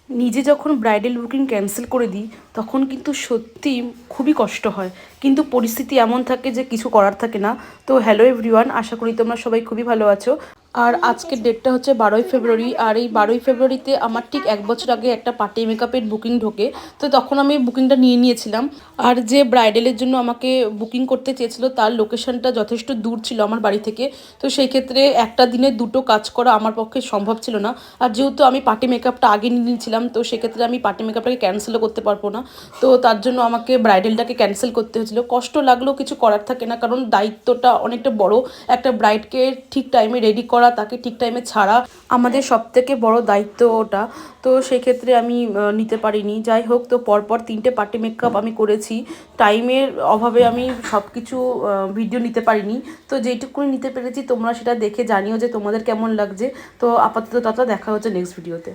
নিজে যখন bridal booking cancel করে দিই তখন কিন্তু সত্যি খুবই কষ্ট হয়, কিন্তু পরিস্থিতি এমন থাকে যে কিছু করার থাকে না। তো হ্যালো এভরিওয়ান, আশা করি তোমরা সবাই খুবই ভালো আছো। আর আজকের ডেটটা হচ্ছে 12ই ফেব্রুয়ারি, আর এই 12ই ফেব্রুয়ারিতে আমার ঠিক 1 বছর আগে একটা পার্টি মেকআপের বুকিং ঢোকে। তো তখন আমি বুকিংটা নিয়ে নিয়েছিলাম। আর যে ব্রাইডালের জন্য আমাকে বুকিং করতে চেয়েছিল তার লোকেশনটা যথেষ্ট দূর ছিল আমার বাড়ি থেকে। তো সেই ক্ষেত্রে একটা দিনে দুটো কাজ করা আমার পক্ষে সম্ভব ছিল না। আর যেহেতু আমি পার্টি মেকআপটা আগে নিয়ে নিয়েছিলাম, তো সেক্ষেত্রে আমি পার্টি মেকআপটাকে ক্যান্সেলও করতে পারবো না। তো তার জন্য আমাকে ব্রাইডালটাকে ক্যান্সেল করতে হয়েছিল। কষ্ট লাগলেও কিছু করার থাকে না, কারণ দায়িত্বটা অনেকটা বড়। একটা ব্রাইডকে ঠিক টাইমে রেডি করা, তাকে ঠিক টাইমে ছাড়া আমাদের সবথেকে বড় দায়িত্ব ওটা। তো সেক্ষেত্রে আমি নিতে পারিনি। যাই হোক, তো পরপর 3টে পার্টি মেকআপ আমি করেছি। টাইমের অভাবে আমি সব কিছু ভিডিও নিতে পারিনি। তো যেইটুকুনি নিতে পেরেছি তোমরা সেটা দেখে জানিও যে তোমাদের কেমন লাগছে। তো আপাতত তত দেখা হচ্ছে নেক্সট ভিডিওতে।